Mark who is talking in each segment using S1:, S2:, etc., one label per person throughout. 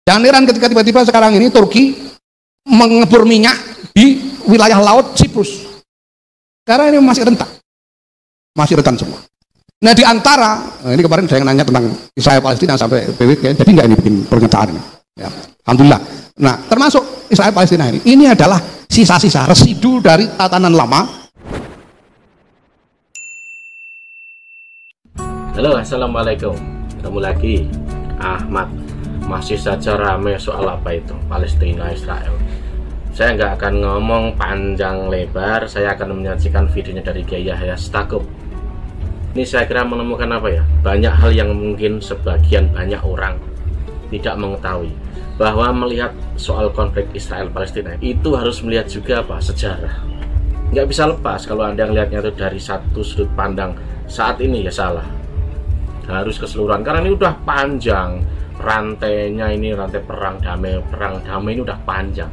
S1: Jangan heran ketika tiba-tiba sekarang ini Turki mengebor minyak di wilayah laut Siprus. Karena ini masih rentan. Masih rentan semua. Nah di antara, ini kemarin saya nanya tentang Israel Palestina sampai PWK, jadi nggak ini bikin pernyataan ini. Ya, alhamdulillah. Nah termasuk Israel Palestina ini adalah sisa-sisa residu dari tatanan lama.
S2: Halo, assalamualaikum. Ketemu lagi Ahmad. Masih saja rame soal apa itu Palestina Israel. Saya nggak akan ngomong panjang lebar. Saya akan menyajikan videonya dari Kiai Yahya Stakuf. Ini saya kira menemukan apa ya, banyak hal yang mungkin sebagian banyak orang tidak mengetahui, bahwa melihat soal konflik Israel Palestina itu harus melihat juga apa, sejarah. Nggak bisa lepas kalau Anda melihatnya itu dari satu sudut pandang saat ini, ya salah. Harus keseluruhan, karena ini udah panjang rantainya, ini rantai perang damai ini udah panjang.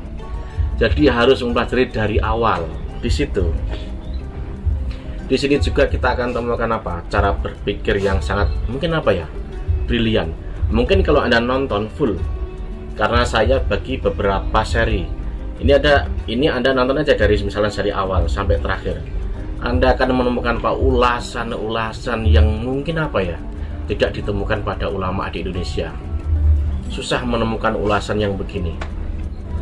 S2: Jadi harus mempelajari dari awal. Di sini juga kita akan temukan apa, cara berpikir yang sangat mungkin apa ya, brilian. Mungkin kalau Anda nonton full, karena saya bagi beberapa seri. Ini Anda nonton aja dari misalnya seri awal sampai terakhir. Anda akan menemukan apa, ulasan yang mungkin apa ya, tidak ditemukan pada ulama di Indonesia. Susah menemukan ulasan yang begini.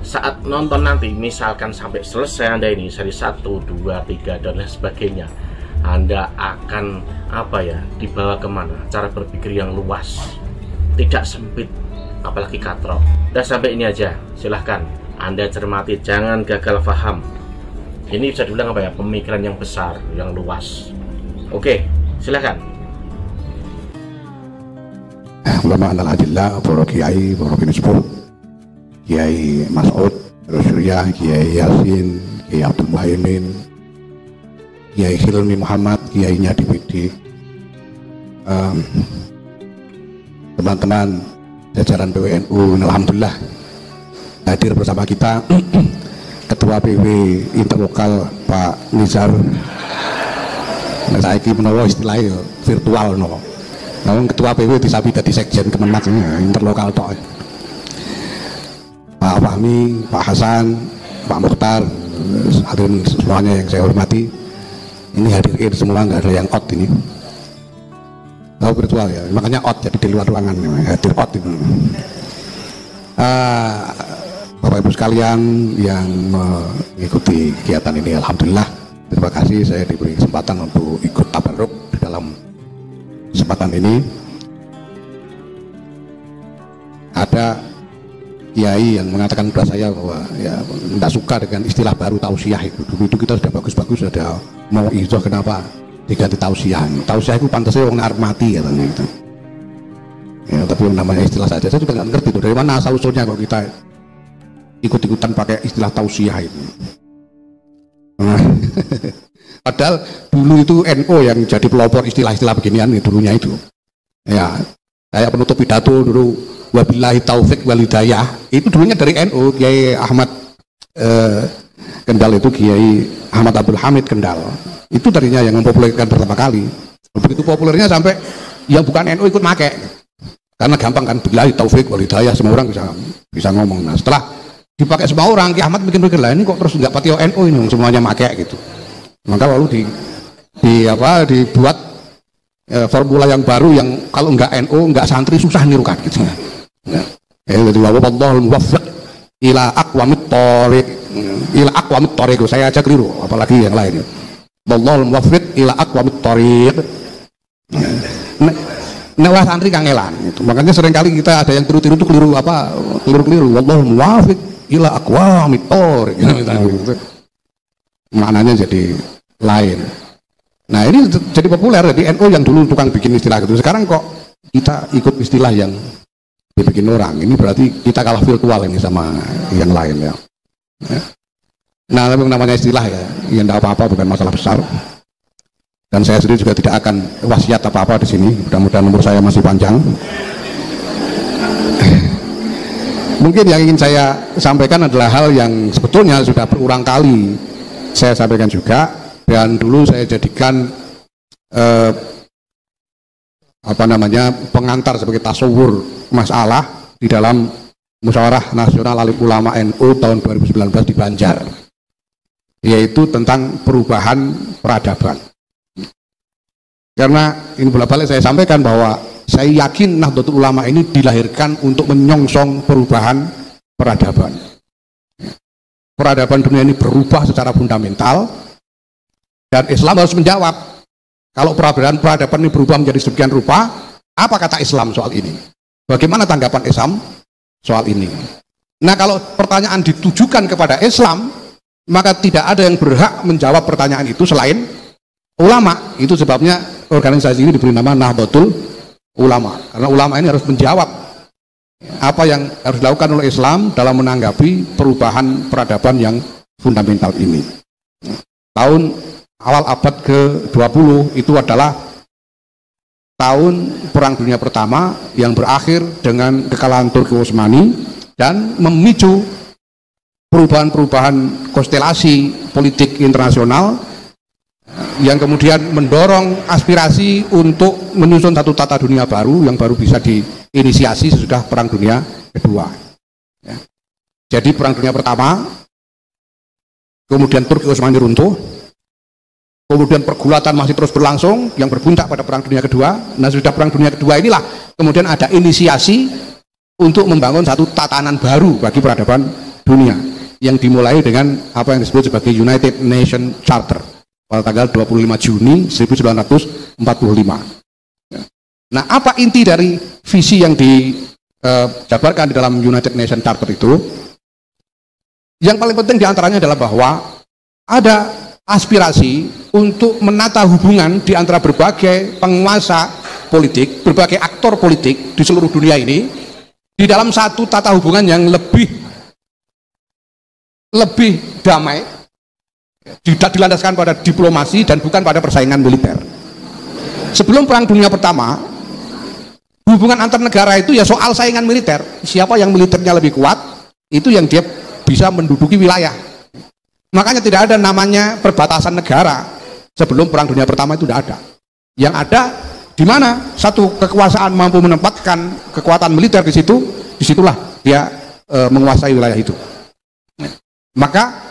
S2: Saat nonton nanti, misalkan sampai selesai Anda ini seri 1, 2, 3 dan lain sebagainya, Anda akan apa ya, dibawa kemana, cara berpikir yang luas, tidak sempit, apalagi katrok. Udah sampai ini aja, silahkan Anda cermati, jangan gagal paham. Ini bisa dibilang apa ya, pemikiran yang besar, yang luas. Oke, silahkan.
S1: Ulama al-adillah, para kiai, para penisbul, Kiai Mas'ud, Rasulullah, Kiai Yasin, Kiai Abdul Muhaimin, Kiai Hilmi Muhammad, Kiainya DVD, teman-teman jajaran PWNU, alhamdulillah hadir bersama kita Ketua PW Interlokal Pak Nizar. Nah, saya ini menawa istilahnya virtual no. Namun Ketua PW disapi dari Sekjen Kemenak Interlokal tok. Pak Fahmi, Pak Hasan, Pak Mukhtar, hadirin semuanya yang saya hormati. Ini hadirin semua, nggak ada yang out ini. Tahu virtual ya, makanya out, jadi di luar ruangan, hadir out itu. Bapak Ibu sekalian yang mengikuti kegiatan ini, alhamdulillah, terima kasih saya diberi kesempatan untuk ikut tabarruk di dalam kesempatan ini. Ada kiai yang mengatakan kepada saya bahwa ya tidak suka dengan istilah baru tausiah itu. Dulu itu kita sudah bagus-bagus, sudah mau izoh, kenapa diganti tausiah? Tausiah itu pantasnya orang arep mati katanya gitu. Ya, tapi namanya istilah saja, saya juga nggak ngerti tuh dari mana asal usulnya kalau kita ikut-ikutan pakai istilah tausiah itu. Padahal dulu itu NU yang jadi pelopor istilah-istilah beginian dulunya itu. Ya, saya penutup pidato dulu, wabillahi taufik wal hidayah, itu dulunya dari NU, Kiai Ahmad Kendal itu, Kiai Ahmad Abdul Hamid Kendal. Itu tadinya yang mempopulerkan pertama kali. Begitu populernya sampai yang bukan NU ikut make. Karena gampang kan, billahi taufik wal hidayah, semua orang bisa ngomong. Nah, setelah dipakai semua orang, Kiai Ahmad bikin lah, ini kok terus nggak pakai NU ini, semuanya make gitu. Maka lalu dibuat formula yang baru yang kalau nggak NU, nggak santri susah nirukan gitu. Jadi wallahul muwaffiq ila aqwamit thoriq, saya aja keliru, apalagi yang lain. Wallahul muwaffiq ila aqwamit thoriq. Nah, santri kangelan gitu. Makanya seringkali kita ada yang tiru-tiru itu keliru. Wallahul muwaffiq ila aqwamit thoriq. Maknanya jadi lain. Nah, ini jadi populer. Jadi NU yang dulu tukang bikin istilah gitu, sekarang kok kita ikut istilah yang dibikin orang. Ini berarti kita kalah virtual ini sama yang lain ya. Nah, memang namanya istilah ya, yang tidak apa-apa, bukan masalah besar. Dan saya sendiri juga tidak akan wasiat apa-apa di sini. Mudah-mudahan umur saya masih panjang. Mungkin yang ingin saya sampaikan adalah hal yang sebetulnya sudah berulang kali saya sampaikan juga, dan dulu saya jadikan pengantar sebagai tasawur masalah di dalam Musyawarah Nasional Alim Ulama NU tahun 2019 di Banjar, yaitu tentang perubahan peradaban. Karena ini bolak-balik saya sampaikan bahwa saya yakin Nahdlatul Ulama ini dilahirkan untuk menyongsong perubahan peradaban. Peradaban dunia ini berubah secara fundamental, dan Islam harus menjawab. Kalau peradaban ini berubah menjadi sedemikian rupa, apa kata Islam soal ini? Bagaimana tanggapan Islam soal ini? Nah, kalau pertanyaan ditujukan kepada Islam, maka tidak ada yang berhak menjawab pertanyaan itu selain ulama. Itu sebabnya organisasi ini diberi nama Nahdlatul Ulama, karena ulama ini harus menjawab apa yang harus dilakukan oleh Islam dalam menanggapi perubahan peradaban yang fundamental ini. Tahun awal abad ke-20 itu adalah tahun Perang Dunia Pertama yang berakhir dengan kekalahan Turki Utsmani dan memicu perubahan-perubahan konstelasi politik internasional yang kemudian mendorong aspirasi untuk menyusun satu tata dunia baru yang baru bisa diinisiasi sesudah Perang Dunia Kedua. Ya. Jadi Perang Dunia Pertama, kemudian Turki Utsmani runtuh, kemudian pergulatan masih terus berlangsung yang berpuncak pada Perang Dunia Kedua. Nah, sudah Perang Dunia Kedua inilah kemudian ada inisiasi untuk membangun satu tatanan baru bagi peradaban dunia yang dimulai dengan apa yang disebut sebagai United Nations Charter pada tanggal 25 Juni 1945. Nah, apa inti dari visi yang dijabarkan di dalam United Nations Charter itu? Yang paling penting diantaranya adalah bahwa ada aspirasi untuk menata hubungan di antara berbagai penguasa politik, berbagai aktor politik di seluruh dunia ini di dalam satu tata hubungan yang lebih damai, tidak dilandaskan pada diplomasi dan bukan pada persaingan militer. Sebelum Perang Dunia Pertama, hubungan antar negara itu ya soal saingan militer. Siapa yang militernya lebih kuat, itu yang dia bisa menduduki wilayah. Makanya tidak ada namanya perbatasan negara. Sebelum Perang Dunia Pertama itu tidak ada. Yang ada di mana satu kekuasaan mampu menempatkan kekuatan militer di situ, disitulah dia menguasai wilayah itu. Maka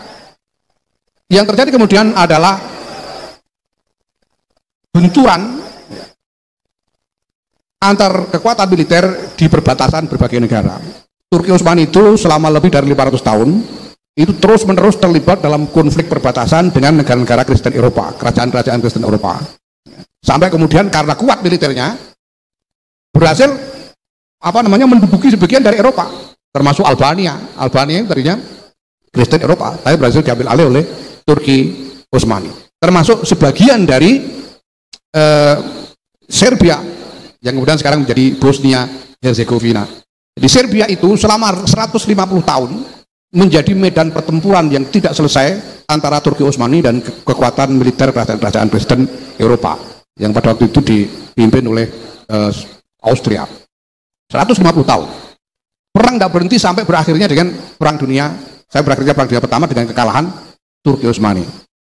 S1: yang terjadi kemudian adalah benturan antar kekuatan militer di perbatasan berbagai negara. Turki Utsmani itu selama lebih dari 500 tahun itu terus-menerus terlibat dalam konflik perbatasan dengan negara-negara Kristen Eropa, kerajaan-kerajaan Kristen Eropa. Sampai kemudian karena kuat militernya berhasil menduduki sebagian dari Eropa, termasuk Albania. Albania yang tadinya Kristen Eropa, tapi berhasil diambil alih oleh Turki Utsmani. Termasuk sebagian dari Serbia yang kemudian sekarang menjadi Bosnia Herzegovina. Di Serbia itu selama 150 tahun menjadi medan pertempuran yang tidak selesai antara Turki Utsmani dan kekuatan militer kerajaan-kerajaan Kristen Eropa yang pada waktu itu dipimpin oleh Austria. 150 tahun. Perang tidak berhenti sampai berakhirnya dengan Perang Dunia Pertama dengan kekalahan Turki Utsmani.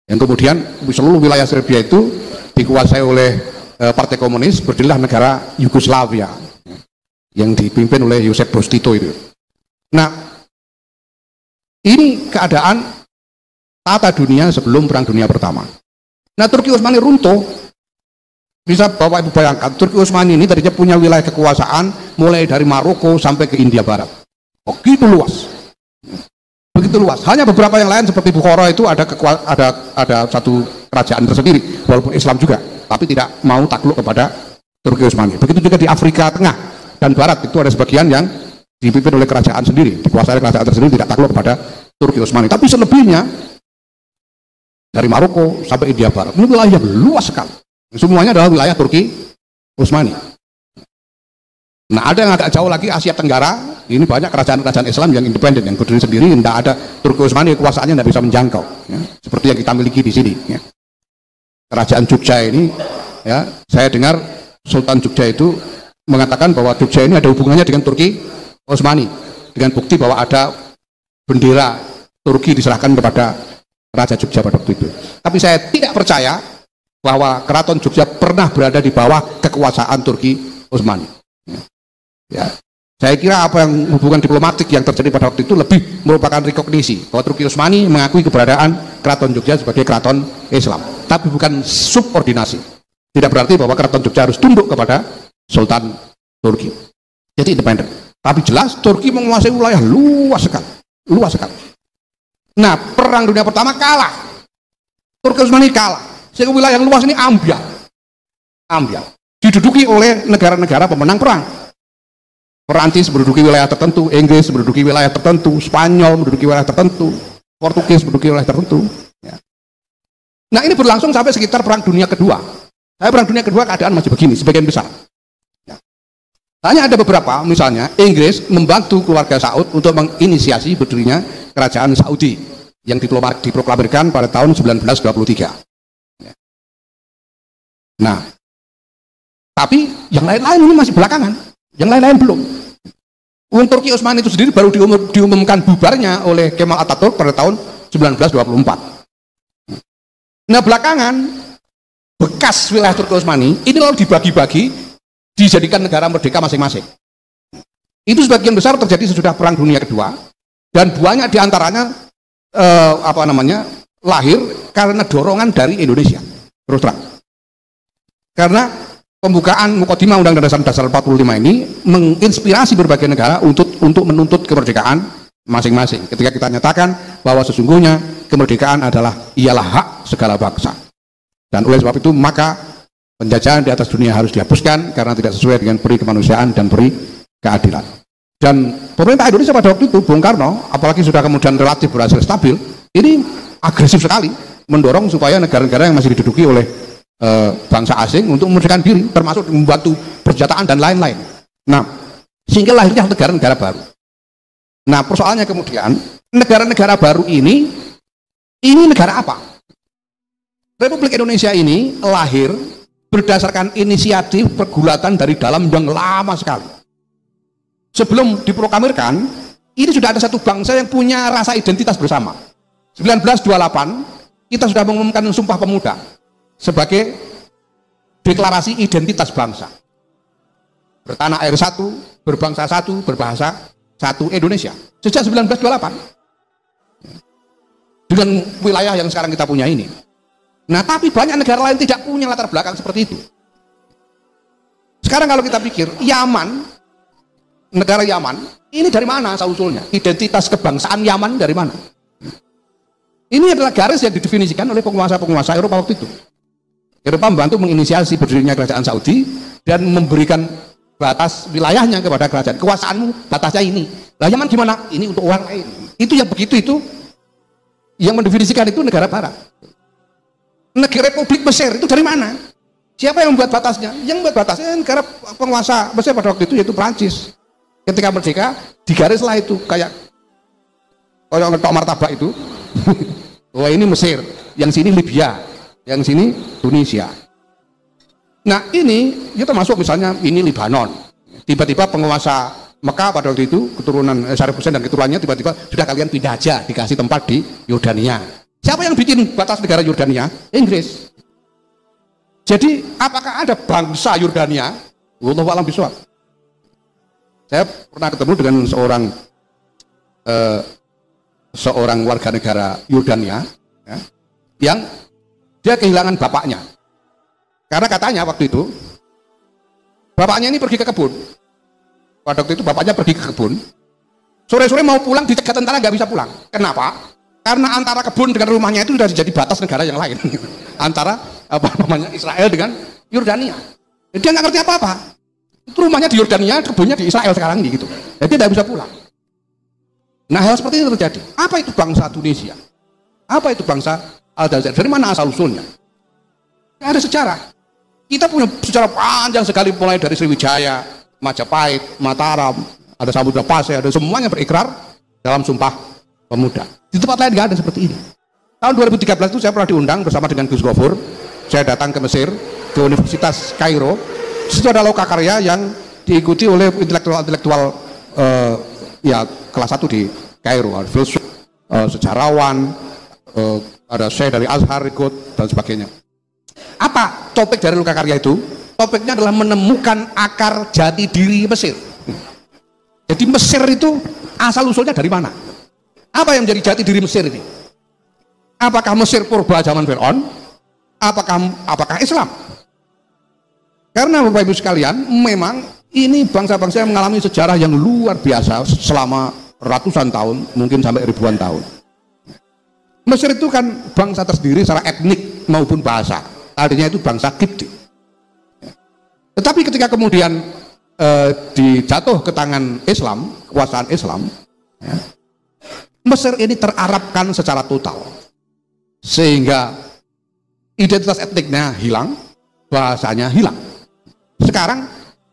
S1: Yang kemudian seluruh wilayah Serbia itu dikuasai oleh Partai Komunis, berdirilah negara Yugoslavia yang dipimpin oleh Josip Broz Tito itu. Nah, ini keadaan tata dunia sebelum Perang Dunia Pertama. Nah, Turki Utsmani runtuh. Bisa Bapak Ibu bayangkan, Turki Utsmani ini tadinya punya wilayah kekuasaan mulai dari Maroko sampai ke India Barat. Begitu luas. Begitu luas. Hanya beberapa yang lain seperti Bukhara itu ada satu kerajaan tersendiri, walaupun Islam juga, tapi tidak mau takluk kepada Turki Utsmani. Begitu juga di Afrika Tengah dan Barat itu ada sebagian yang dipimpin oleh kerajaan sendiri, dikuasai oleh kerajaan tersendiri, tidak takluk kepada Turki Utsmani. Tapi selebihnya dari Maroko sampai India Barat ini wilayah yang luas sekali. Semuanya adalah wilayah Turki Utsmani. Nah, ada yang agak jauh lagi Asia Tenggara, ini banyak kerajaan-kerajaan Islam yang independen, yang berdiri sendiri, tidak ada Turki Utsmani, kekuasaannya tidak bisa menjangkau, ya, seperti yang kita miliki di sini. Ya. Kerajaan Jogja ini, ya, saya dengar Sultan Jogja itu mengatakan bahwa Jogja ini ada hubungannya dengan Turki Utsmani, dengan bukti bahwa ada bendera Turki diserahkan kepada Raja Jogja pada waktu itu. Tapi saya tidak percaya bahwa Keraton Jogja pernah berada di bawah kekuasaan Turki Utsmani. Ya. Saya kira apa yang hubungan diplomatik yang terjadi pada waktu itu lebih merupakan rekognisi bahwa Turki Utsmani mengakui keberadaan Keraton Jogja sebagai keraton Islam, tapi bukan subordinasi. Tidak berarti bahwa Keraton Jogja harus tunduk kepada Sultan Turki. Jadi independen. Tapi jelas Turki menguasai wilayah luas sekali, luas sekali. Nah, perang dunia pertama kalah. Turki Utsmani kalah. Sehingga wilayah yang luas ini ambyar. Ambyar. Diduduki oleh negara-negara pemenang perang. Perancis menduduki wilayah tertentu, Inggris menduduki wilayah tertentu, Spanyol menduduki wilayah tertentu, Portugis menduduki wilayah tertentu. Ya. Nah, ini berlangsung sampai sekitar Perang Dunia Kedua. Perang Dunia Kedua keadaan masih begini, sebagian besar. Ya. Hanya ada beberapa, misalnya Inggris membantu keluarga Saud untuk menginisiasi berdirinya Kerajaan Saudi yang diproklamirkan pada tahun 1923. Ya. Nah, tapi yang lain-lain ini masih belakangan, yang lain-lain belum. Turki Utsmani itu sendiri baru diumumkan bubarnya oleh Kemal Atatürk pada tahun 1924. Nah, belakangan bekas wilayah Turki Utsmani ini lalu dibagi-bagi, dijadikan negara merdeka masing-masing. Itu sebagian besar terjadi sesudah Perang Dunia Kedua, dan banyak diantaranya lahir karena dorongan dari Indonesia. Terus terang, karena pembukaan Mukadimah Undang-Undang Dasar 45 ini menginspirasi berbagai negara untuk menuntut kemerdekaan masing-masing. Ketika kita nyatakan bahwa sesungguhnya kemerdekaan ialah hak segala bangsa. Dan oleh sebab itu maka penjajahan di atas dunia harus dihapuskan karena tidak sesuai dengan peri kemanusiaan dan peri keadilan. Dan pemerintah Indonesia pada waktu itu, Bung Karno, apalagi sudah kemudian relatif berhasil stabil, ini agresif sekali mendorong supaya negara-negara yang masih diduduki oleh bangsa asing untuk memerdekakan diri, termasuk membantu persenjataan dan lain-lain. Nah, sehingga lahirnya negara-negara baru. Nah, persoalannya kemudian negara-negara baru ini negara apa? Republik Indonesia ini lahir berdasarkan inisiatif pergulatan dari dalam yang lama sekali. Sebelum diproklamirkan, ini sudah ada satu bangsa yang punya rasa identitas bersama. 1928 kita sudah mengumumkan Sumpah Pemuda sebagai deklarasi identitas bangsa, bertanah air satu, berbangsa satu, berbahasa satu, Indonesia sejak 1928 dengan wilayah yang sekarang kita punya ini. Nah, tapi banyak negara lain tidak punya latar belakang seperti itu. Sekarang kalau kita pikir Yaman, negara Yaman ini dari mana asal usulnya? Identitas kebangsaan Yaman dari mana? Ini adalah garis yang didefinisikan oleh penguasa-penguasa Eropa waktu itu. Eropa membantu menginisiasi berdirinya kerajaan Saudi dan memberikan batas wilayahnya kepada kerajaan. Kekuasaanmu batasnya ini. Lah Yaman gimana? Ini untuk orang lain. Itu yang begitu itu yang mendefinisikan itu negara barat. Negara Republik Mesir itu dari mana? Siapa yang membuat batasnya? Yang membuat batasnya negara penguasa Mesir pada waktu itu yaitu Prancis. Ketika merdeka digarislah itu kayak ngetok martabak itu. Wah, ini Mesir, yang sini Libya, yang sini Tunisia. Nah, ini ya termasuk misalnya ini Lebanon. Tiba-tiba penguasa Mekah pada waktu itu, keturunan Syarif Hussein dan keturunannya tiba-tiba sudah kalian pindah aja, dikasih tempat di Yordania. Siapa yang bikin batas negara Yordania? Inggris. Jadi apakah ada bangsa Yordania? Wallahu a'lam bishawab. Saya pernah ketemu dengan seorang warga negara Yordania, ya, yang dia kehilangan bapaknya. Karena katanya waktu itu bapaknya ini pergi ke kebun. Pada waktu itu bapaknya pergi ke kebun. Sore-sore mau pulang dicegat tentara, nggak bisa pulang. Kenapa? Karena antara kebun dengan rumahnya itu sudah jadi batas negara yang lain. Antara Israel dengan Yordania. Dia nggak ngerti apa-apa. Itu rumahnya di Yordania, kebunnya di Israel sekarang gitu. Jadi tidak bisa pulang. Nah, hal seperti ini terjadi. Apa itu bangsa Tunisia? Apa itu bangsa Aljazair? Dari mana asal usulnya? Ya, ada sejarah. Kita punya sejarah panjang sekali, mulai dari Sriwijaya, Majapahit, Mataram, ada Samudra Pasai, ada semuanya berikrar dalam Sumpah Pemuda. Di tempat lain nggak ada seperti ini. Tahun 2013 itu saya pernah diundang bersama dengan Gus Gofur. Saya datang ke Mesir, ke Universitas Kairo. Di situ ada loka karya yang diikuti oleh intelektual ya kelas 1 di Kairo, ada filsuf, sejarawan, ada Syekh dari Azhar ikut dan sebagainya. Apa topik dari loka karya itu? Topiknya adalah menemukan akar jati diri Mesir. Jadi Mesir itu asal usulnya dari mana? Apa yang menjadi jati diri Mesir ini? Apakah Mesir purba zaman Fir'aun? Apakah Islam? Karena Bapak Ibu sekalian, memang ini bangsa-bangsa yang mengalami sejarah yang luar biasa selama ratusan tahun, mungkin sampai ribuan tahun. Mesir itu kan bangsa tersendiri secara etnik maupun bahasa. Tadinya itu bangsa Kipti. Tetapi ketika kemudian dijatuh ke tangan Islam, kekuasaan Islam, ya, Mesir ini terarabkan secara total, sehingga identitas etniknya hilang, bahasanya hilang. Sekarang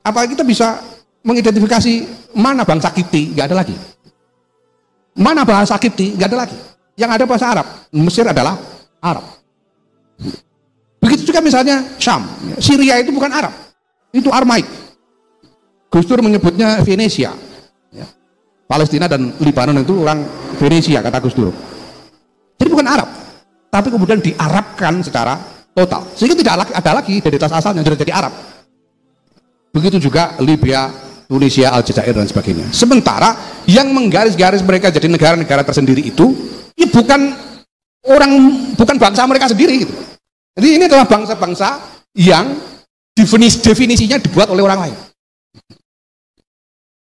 S1: apa kita bisa mengidentifikasi mana bangsa Kipti? Nggak ada lagi. Mana bahasa Kipti? Nggak ada lagi. Yang ada bahasa Arab. Mesir adalah Arab. Begitu juga misalnya Syam. Syria itu bukan Arab, itu Aramaik. Gus Dur menyebutnya Venesia. Palestina dan Lebanon itu orang Venesia, kata Gus Dur. Jadi bukan Arab, tapi kemudian diarabkan secara total, sehingga tidak ada lagi identitas asalnya, sudah jadi Arab. Begitu juga Libya, Tunisia, Aljazair dan sebagainya. Sementara yang menggaris-garis mereka jadi negara-negara tersendiri itu ya bukan bangsa mereka sendiri gitu. Jadi ini adalah bangsa-bangsa yang definisinya dibuat oleh orang lain.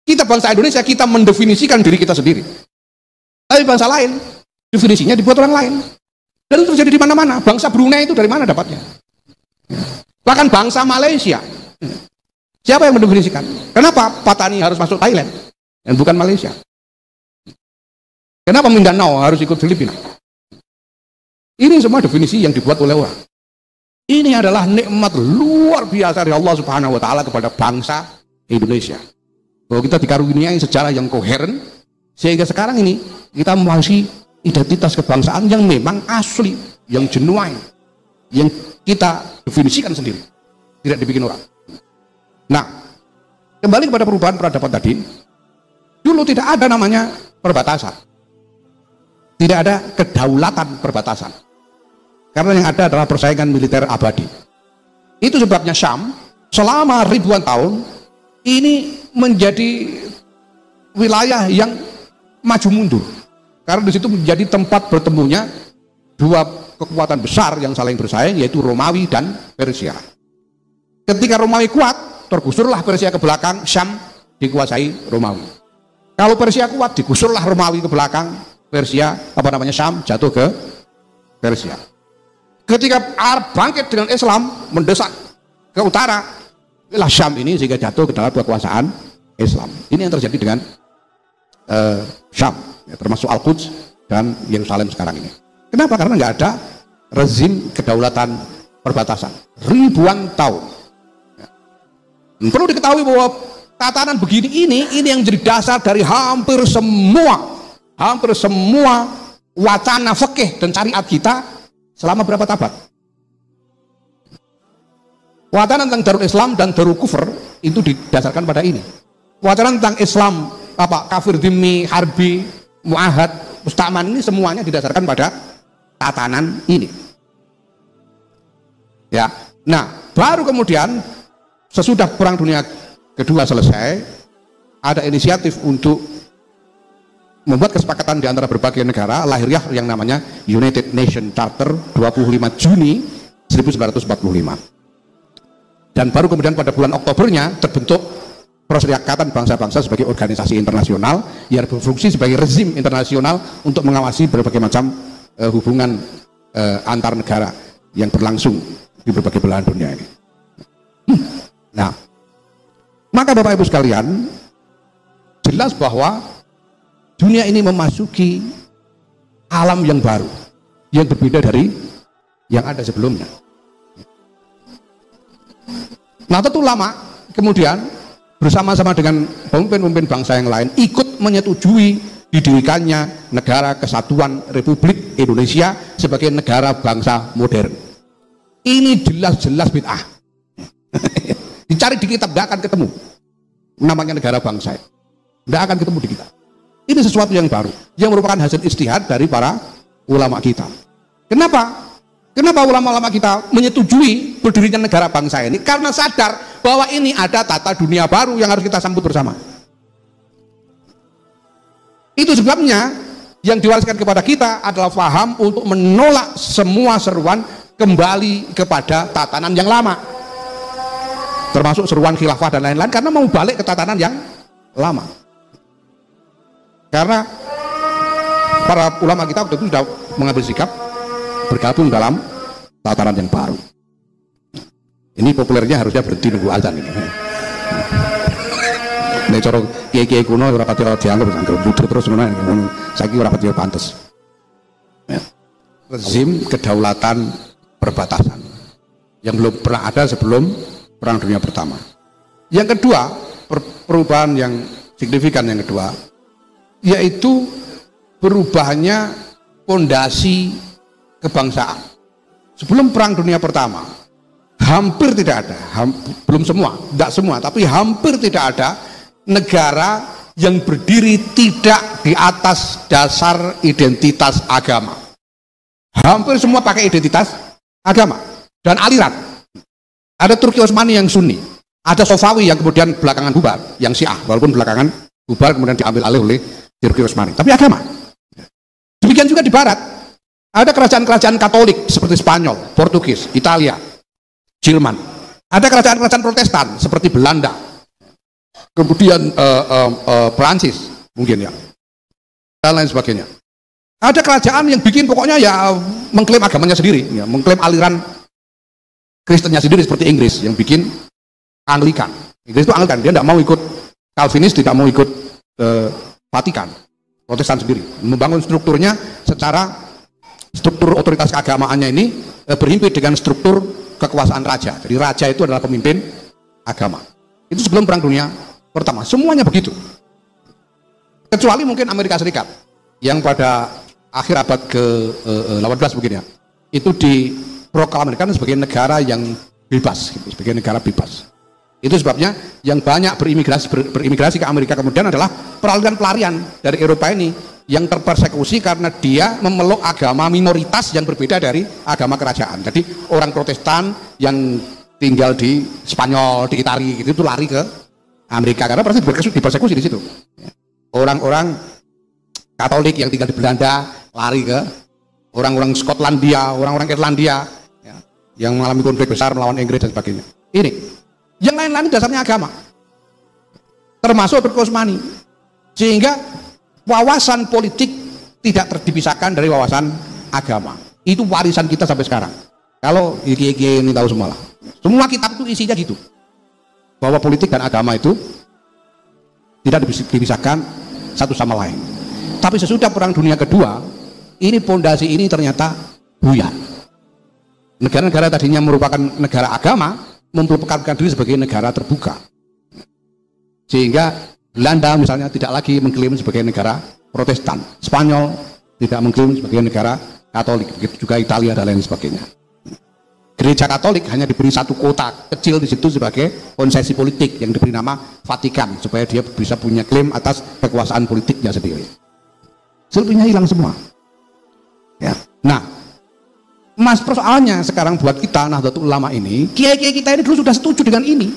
S1: Kita bangsa Indonesia, kita mendefinisikan diri kita sendiri. Tapi bangsa lain definisinya dibuat orang lain. Dan itu terjadi di mana-mana. Bangsa Brunei itu dari mana dapatnya? Bahkan bangsa Malaysia. Siapa yang mendefinisikan? Kenapa Patani harus masuk Thailand dan bukan Malaysia? Kenapa Mindanao harus ikut Filipina? Ini semua definisi yang dibuat oleh orang. Ini adalah nikmat luar biasa dari Allah Subhanahu wa taala kepada bangsa Indonesia. Bahwa kita dikaruniai sejarah yang koheren, sehingga sekarang ini kita memiliki identitas kebangsaan yang memang asli, yang genuine, yang kita definisikan sendiri, tidak dibikin orang. Nah, kembali kepada perubahan peradaban tadi, dulu tidak ada namanya perbatasan, tidak ada kedaulatan perbatasan, karena yang ada adalah persaingan militer abadi. Itu sebabnya Syam selama ribuan tahun ini menjadi wilayah yang maju mundur, karena di situ menjadi tempat bertemunya dua kekuatan besar yang saling bersaing, yaitu Romawi dan Persia. Ketika Romawi kuat, tergusurlah Persia ke belakang, Syam dikuasai Romawi. Kalau Persia kuat, digusurlah Romawi ke belakang, Syam jatuh ke Persia. Ketika Arab bangkit dengan Islam, mendesak ke utara, inilah Syam ini sehingga jatuh ke dalam kekuasaan Islam. Ini yang terjadi dengan Syam, ya, termasuk Al-Quds dan Yerusalem sekarang ini. Kenapa? Karena nggak ada rezim kedaulatan perbatasan ribuan tahun. Perlu diketahui bahwa tatanan begini ini yang jadi dasar dari hampir semua wacana fikih dan syariat kita selama berapa abad. Wacana tentang Darul Islam dan Darul Kufur itu didasarkan pada ini. Wacana tentang Islam kafir dhimmi, harbi, muahad, musta'man, ini semuanya didasarkan pada tatanan ini. Ya. Nah, baru kemudian sesudah Perang Dunia Kedua selesai, ada inisiatif untuk membuat kesepakatan di antara berbagai negara, lahirlah yang namanya United Nations Charter 25 Juni 1945. Dan baru kemudian pada bulan Oktobernya terbentuk Perserikatan Bangsa-Bangsa sebagai organisasi internasional yang berfungsi sebagai rezim internasional untuk mengawasi berbagai macam hubungan antar negara yang berlangsung di berbagai belahan dunia ini. Nah, maka Bapak Ibu sekalian, jelas bahwa dunia ini memasuki alam yang baru, yang berbeda dari yang ada sebelumnya. Nah, tentu lama kemudian bersama-sama dengan pemimpin-pemimpin bangsa yang lain ikut menyetujui didirikannya Negara Kesatuan Republik Indonesia sebagai negara bangsa modern. Ini jelas-jelas bid'ah. Dicari di kitab tidak akan ketemu namanya negara bangsa, tidak akan ketemu di kitab. Ini sesuatu yang baru yang merupakan hasil ijtihad dari para ulama kita. Kenapa ulama-ulama kita menyetujui berdirinya negara bangsa ini? Karena sadar bahwa ini ada tata dunia baru yang harus kita sambut bersama. Itu sebabnya yang diwariskan kepada kita adalah faham untuk menolak semua seruan kembali kepada tatanan yang lama, termasuk seruan khilafah dan lain-lain, karena mau balik ke tatanan yang lama. Karena para ulama kita waktu itu sudah mengambil sikap bergabung dalam tatanan yang baru. Ini populernya harusnya berhenti nunggu azan ini. Nek cara kiai-kiai kuno ora pati dianggap butuh terus ngono. Saiki ora pati pantes. Rezim kedaulatan perbatasan yang belum pernah ada sebelum Perang Dunia Pertama. Yang kedua, perubahan yang signifikan yang kedua, yaitu berubahnya fondasi kebangsaan. Sebelum Perang Dunia Pertama, hampir tidak ada, belum semua, tidak semua, tapi hampir tidak ada negara yang berdiri tidak di atas dasar identitas agama. Hampir semua pakai identitas agama dan aliran. Ada Turki Utsmani yang Sunni, ada Safawi yang kemudian belakangan bubar, yang Syiah, walaupun belakangan bubar kemudian diambil alih oleh Turki Utsmani, tapi agama. Demikian juga di Barat, ada kerajaan-kerajaan Katolik seperti Spanyol, Portugis, Italia, Jerman. Ada kerajaan-kerajaan Protestan seperti Belanda, kemudian Perancis mungkin ya, dan lain sebagainya. Ada kerajaan yang bikin pokoknya ya mengklaim agamanya sendiri, ya, mengklaim aliran Kristennya sendiri seperti Inggris yang bikin Anglikan. Inggris itu Anglikan, dia tidak mau ikut Calvinis, tidak mau ikut Vatikan, Protestan sendiri. Membangun strukturnya secara struktur otoritas keagamaannya ini berhimpit dengan struktur kekuasaan raja. Jadi raja itu adalah pemimpin agama. Itu sebelum Perang Dunia Pertama. Semuanya begitu. Kecuali mungkin Amerika Serikat yang pada akhir abad ke-18 mungkin ya, itu diproklamasikan sebagai negara yang bebas, gitu, sebagai negara bebas. Itu sebabnya yang banyak berimigrasi ke Amerika kemudian adalah pelarian dari Eropa ini yang terpersekusi karena dia memeluk agama minoritas yang berbeda dari agama kerajaan. Jadi orang Protestan yang tinggal di Spanyol, di Italia gitu, itu lari ke Amerika karena pasti dipersekusi di situ. Orang-orang Katolik yang tinggal di Belanda lari ke orang-orang Skotlandia, orang-orang Irlandia ya, yang mengalami konflik besar melawan Inggris dan sebagainya. Ini yang lain-lain dasarnya agama, termasuk Turki Utsmani, sehingga wawasan politik tidak terpisahkan dari wawasan agama. Itu warisan kita sampai sekarang. Kalau kiai-kiai ini tahu semua lah, semua kitab itu isinya gitu, bahwa politik dan agama itu tidak dipisahkan satu sama lain. Tapi sesudah Perang Dunia Kedua, ini pondasi ini ternyata buyar. Negara-negara tadinya merupakan negara agama memperlihatkan diri sebagai negara terbuka, sehingga Belanda misalnya tidak lagi mengklaim sebagai negara Protestan, Spanyol tidak mengklaim sebagai negara Katolik, begitu juga Italia dan lain sebagainya. Gereja Katolik hanya diberi satu kota kecil di situ sebagai konsesi politik yang diberi nama Vatikan supaya dia bisa punya klaim atas kekuasaan politiknya sendiri. Selebihnya hilang semua. Ya. Nah, persoalannya sekarang buat kita Nahdlatul Ulama ini, kiai-kiai kita ini dulu sudah setuju dengan ini,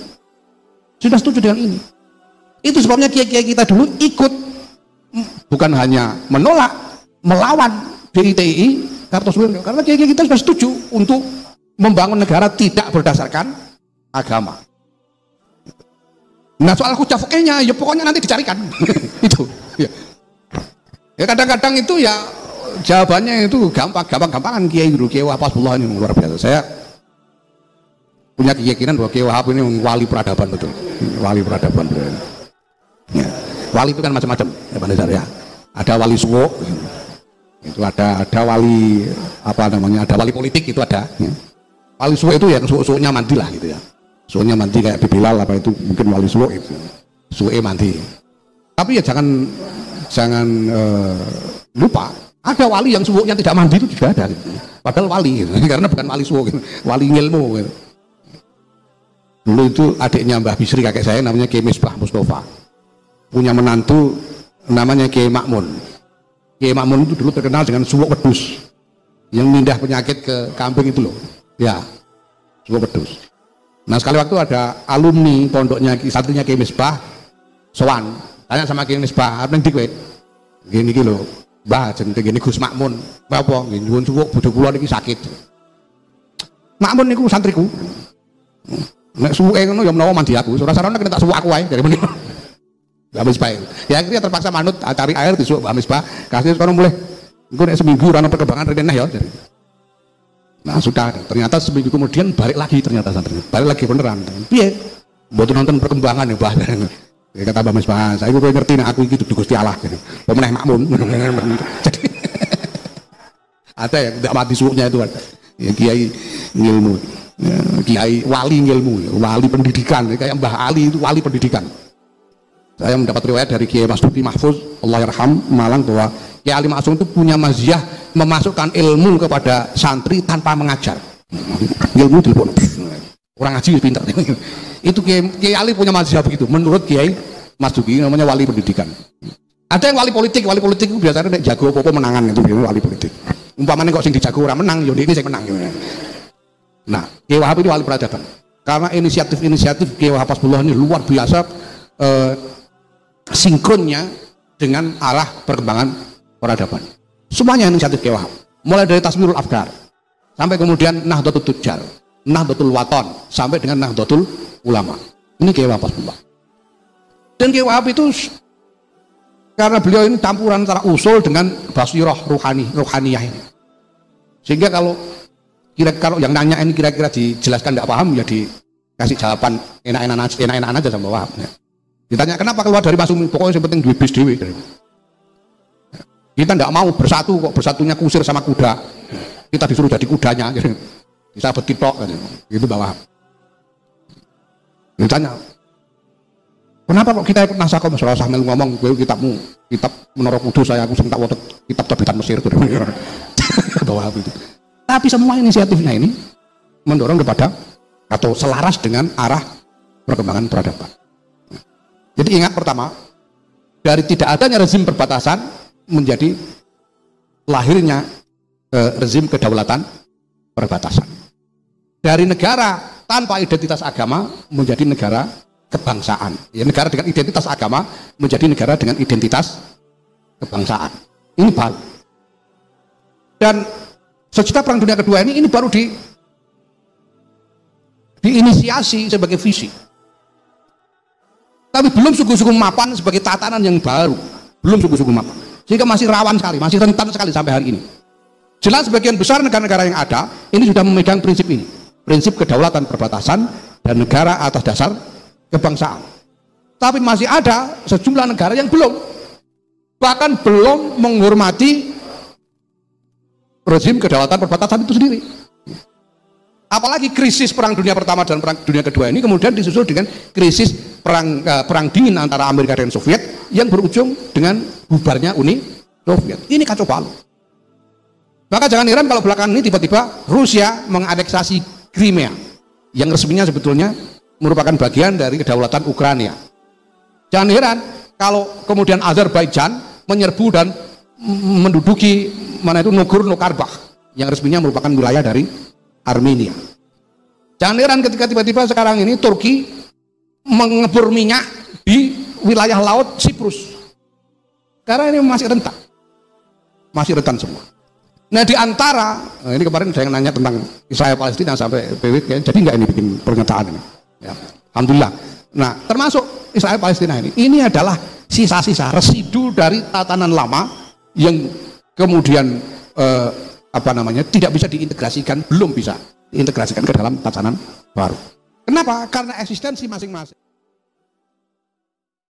S1: sudah setuju dengan ini. Itu sebabnya kiai-kiai kita dulu ikut, bukan hanya menolak, melawan DITI Kartosuwiryo, karena kiai-kiai kita sudah setuju untuk membangun negara tidak berdasarkan agama. Nah soal hujah fikihnya ya pokoknya nanti dicarikan. Itu ya. Ya kadang-kadang itu ya jawabannya itu gampang-gampangan kiai dulu, Kiai Wahab Hasbullah ini luar biasa. Saya punya keyakinan bahwa Kiai Wahab ini wali peradaban betul, wali peradaban betul. Ya. Wali itu kan macam-macam ya Pak Nizar ya. Ada wali suwo, itu ada wali apa namanya, ada wali politik itu ada. Ya. Wali suwo itu ya suwo-suwonya mandi lah gitu ya. Suwonya mandi kayak di Bilal apa itu mungkin wali suwo itu, suwe mandi. Tapi ya jangan lupa ada wali yang suwuknya tidak mandi itu juga ada gitu. Padahal wali gitu. Karena bukan wali suwuk gitu. Wali ilmu gitu. Dulu itu adiknya Mbah Bisri kakek saya namanya Kiai Misbah Mustafa, punya menantu namanya Kiai Makmun. Kiai Makmun itu dulu terkenal dengan suwuk wedus yang mindah penyakit ke kambing itu loh ya, suwuk wedus. Nah sekali waktu ada alumni pondoknya santrinya Kiai Misbah sowan, tanya sama Kiai Misbah, apa yang dikuit? Gini iki lho, Mbah jenenge gini Gus Makmun. Apa nggih nyuwun suwuk bodho kula niki sakit. Makmun niku santriku. Nek suwuke ngono ya menawa mandi aku, ora sarana kena tak suwuk aku wae dari menika. Mbah Misbah. Ya akhirnya terpaksa manut cari air disuwuk Mbah Misbah. Kasih kono mulih. Engko nek seminggu ora ono perkembangan rene ya. Nah sudah, ternyata seminggu kemudian balik lagi ternyata santri. Balik lagi beneran. Piye? Mboten nonton perkembangan ya, Mbah. Ya kata Mbah Misbah, saya kok ngerti nek aku iki dudu Gusti Allah gitu. Pemeneh makmun. Jadi ada yang tidak mati suwuknya itu ada. Ya kiai ilmu. Ya, kiai wali ilmu, wali pendidikan kayak Mbah Ali itu wali pendidikan. Saya mendapat riwayat dari Kiai Masduki Mahfuz Allah yarham Malang bahwa Kiai Ali Maksum itu punya maziyah memasukkan ilmu kepada santri tanpa mengajar. Ilmu telepon orang ngaji pintar. Itu Kiai Ali punya maziyah begitu menurut Kiai Masduki, namanya wali pendidikan. Ada yang wali politik itu biasanya jago apa menangan itu wali politik. Umpamanya kok sing dijago orang menang, yaudah ini saya menang. Nah, Kiai Wahab ini wali peradaban. Karena inisiatif Kiai Wahab Hasbullah ini luar biasa sinkronnya dengan arah perkembangan peradaban. Semuanya inisiatif Kiai Wahab. Mulai dari Tasmirul Afkar sampai kemudian Nahdlatul Tujar, Nahdlatul Waton sampai dengan Nahdlatul Ulama. Ini Kiai Wahab Hasbullah. Dan Kiai Wahab itu karena beliau ini campuran antara usul dengan basirah ruhaniyah ini. Sehingga kalau yang nanya ini kira-kira dijelaskan tidak paham ya dikasih jawaban enak-enakan aja sama Wahab. Ya. Ditanya kenapa keluar dari Masumi, pokoknya yang penting duit bis dewe. Kita tidak mau bersatu kok, bersatunya kusir sama kuda. Kita disuruh jadi kudanya, bisa berkitok, gitu Wahab. Ditanya, kenapa kok kita ikut nasakom? Masalah sambil ngomong, gue kitab Menara Kudus saya aku tak wotot kitab terbitan Mesir itu. Wahab itu. Tapi semua inisiatifnya ini mendorong kepada atau selaras dengan arah perkembangan peradaban. Jadi ingat pertama, dari tidak adanya rezim perbatasan menjadi lahirnya rezim kedaulatan perbatasan. Dari negara tanpa identitas agama menjadi negara kebangsaan. Ya, negara dengan identitas agama menjadi negara dengan identitas kebangsaan. Ini baru. Dan sesudah Perang Dunia Kedua ini baru diinisiasi sebagai visi. Tapi belum sungguh-sungguh mapan sebagai tatanan yang baru. Belum sungguh-sungguh mapan. Sehingga masih rawan sekali, masih rentan sekali sampai hari ini. Jelas sebagian besar negara-negara yang ada, ini sudah memegang prinsip ini. Prinsip kedaulatan perbatasan dan negara atas dasar kebangsaan. Tapi masih ada sejumlah negara yang belum. Bahkan belum menghormati rezim kedaulatan perbatasan itu sendiri. Apalagi krisis Perang Dunia Pertama dan Perang Dunia Kedua ini kemudian disusul dengan krisis perang dingin antara Amerika dan Soviet yang berujung dengan bubarnya Uni Soviet. Ini kacau balau. Maka jangan heran kalau belakangan ini tiba-tiba Rusia menganeksasi Crimea yang resminya sebetulnya merupakan bagian dari kedaulatan Ukraina. Jangan heran kalau kemudian Azerbaijan menyerbu dan menduduki Nagorno-Karabakh yang resminya merupakan wilayah dari Armenia. Jangan heran ketika tiba-tiba sekarang ini Turki mengebor minyak di wilayah laut Siprus. Karena ini masih rentan semua. Nah di antara, ini kemarin saya nanya tentang Israel Palestina sampai PW, jadi nggak ini bikin pernyataan ini. Ya, alhamdulillah. Nah termasuk Israel Palestina ini adalah sisa-sisa residu dari tatanan lama yang kemudian tidak bisa diintegrasikan, belum bisa diintegrasikan ke dalam tatanan baru. Kenapa? Karena eksistensi masing-masing.